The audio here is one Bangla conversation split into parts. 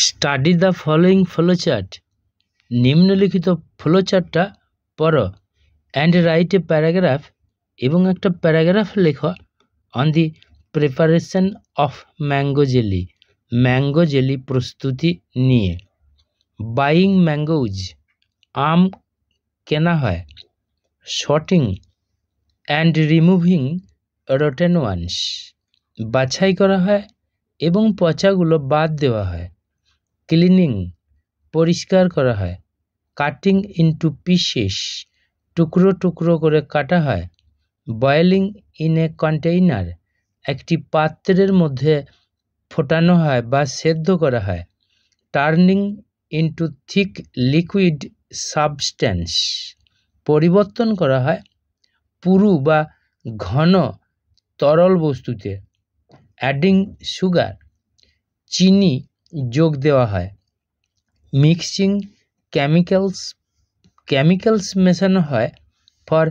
Study the following flowchart. নিম্নলিখিত ফ্লোচার্টটা পড়ো অ্যান্ড রাইট এ প্যারাগ্রাফ এবং একটা প্যারাগ্রাফ লেখো on the preparation of mango jelly. Mango jelly প্রস্তুতি নিয়ে। বাইং ম্যাঙ্গোজ, আম কেনা হয়। Sorting and removing rotten ones, বাছাই করা হয় এবং পচাগুলো বাদ দেওয়া হয়। ক্লিনিং, পরিষ্কার করা হয়। কাটিং ইনটু পিসেস, টুকরো টুকরো করে কাটা হয়। বয়েলিং ইন এ কন্টেইনার, একটি পাত্রের মধ্যে ফোটানো হয় বা সেদ্ধ করা হয়। Turning into thick liquid substance, পরিবর্তন করা হয় পুরু বা ঘন তরল বস্তুতে। অ্যাডিং সুগার, চিনি যোগ দেওয়া হয়। মিক্সিং কেমিক্যালস মেশানো হয় ফর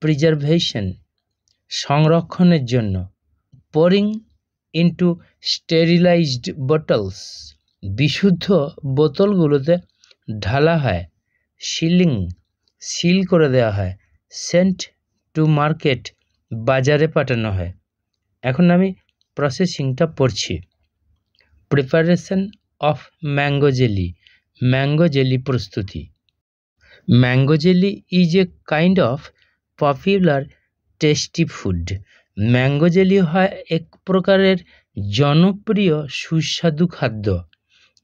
প্রিজারভেশন, সংরক্ষণের জন্য। পোরিং ইনটু স্টেরিলাইজড বটলস, বিশুদ্ধ বোতলগুলোতে ঢালা হয়। সিলিং, সিল করে দেওয়া হয়। সেন্ট টু মার্কেট, বাজারে পাঠানো হয়। এখন আমি প্রসেসিংটা পড়ছি। Preparation of mango jelly. Mango jelly প্রস্তুতি। Mango jelly is a kind of popular tasty food. Mango jelly হয় এক প্রকারের জনপ্রিয় সুস্বাদু খাদ্য।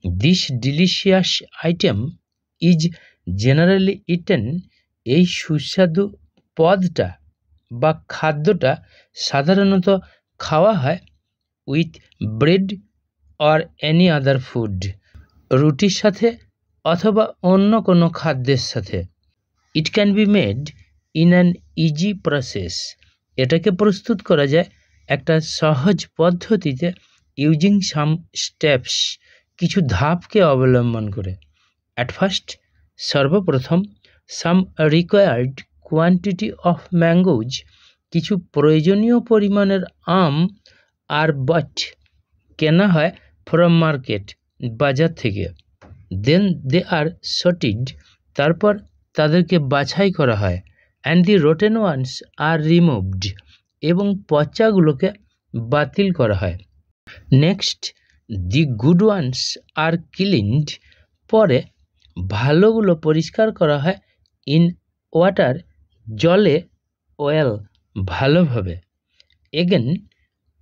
This delicious item is generally eaten, এই সুস্বাদু পদটা বা খাদ্যটা সাধারণত খাওয়া হয় with bread or any other food, রুটির সাথে অথবা অন্য কোনো খাদ্যের সাথে। It can be made in an easy process, এটাকে প্রস্তুত করা যায় একটা সহজ পদ্ধতিতে। ইউজিং সাম স্টেপস, কিছু ধাপকে অবলম্বন করে। অ্যাট ফার্স্ট, সর্বপ্রথম, সাম রিকোয়ার্ড কোয়ান্টিটি অফ ম্যাঙ্গোজ, কিছু প্রয়োজনীয় পরিমাণের আম আর বট কেনা হয় ফ্রম মার্কেট, বাজার থেকে। দেন দে আর সর্টেড, তারপর তাদেরকে বাছাই করা হয়। And the rotten ones are removed, এবং পচাগুলোকে বাতিল করা হয়। Next, the good ones are cleaned, পরে ভালোগুলো পরিষ্কার করা হয় ইন ওয়াটার, জলে, ওয়েল, ভালোভাবে। এগেন,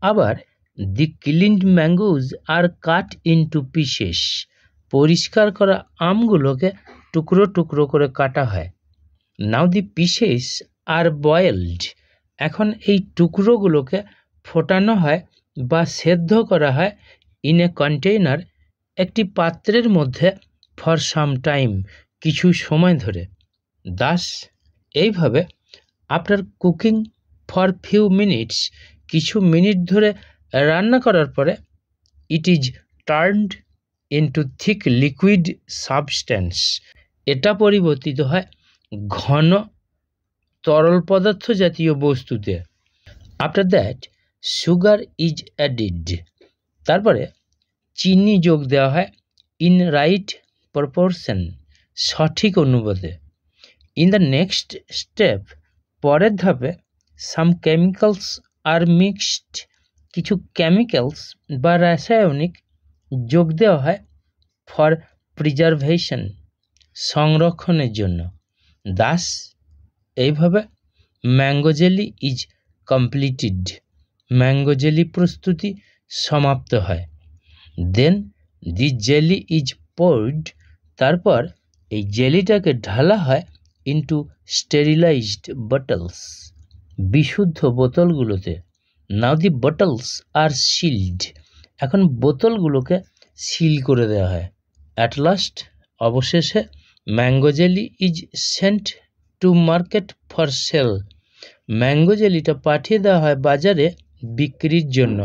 আবার the cleaned mangoes are cut into pieces, পরিষ্কার করা আমগুলোকে টুকরো টুকরো করে কাটা হয়। নাও দি পিসেস আর বয়েলড, এখন এই টুকরোগুলোকে ফোটানো হয় বা সেদ্ধ করা হয় ইন এ কন্টেইনার, একটি পাত্রের মধ্যে, ফর সাম টাইম, কিছু সময় ধরে। দাস, এইভাবে, after cooking for few minutes, কিছু মিনিট ধরে রান্না করার পরে, it is turned into thick liquid substance, এটা পরিবর্তিত হয় ঘন তরল পদার্থ জাতীয় বস্তুতে। আফটার দ্যাট, সুগার ইজ অ্যাডিড, তারপরে চিনি যোগ দেওয়া হয় ইন রাইট প্রপোর্শন, সঠিক অনুপাতে। ইন দ্য নেক্সট স্টেপ, পরের ধাপে, সাম কেমিক্যালস আর মিক্সড, কিছু কেমিক্যালস বা রাসায়নিক যোগ দেওয়া হয় ফর প্রিজারভেশন, সংরক্ষণের জন্য। দাস, এইভাবে, mango jelly is completed, mango jelly প্রস্তুতি সমাপ্ত হয়। দেন দি জেলি ইজ পোর্ড, তারপর এই জেলিটাকে ঢালা হয় ইনটু স্টেরিলাইজড বটলস, বিশুদ্ধ বোতলগুলোতে। নাও দি বটলস আর সিলড, এখন বোতলগুলোকে সিল করে দেওয়া হয়। অ্যাট লাস্ট, অবশেষে, mango jelly is sent to market for sale, mango জেলিটা পাঠিয়ে দেওয়া হয় বাজারে বিক্রির জন্য।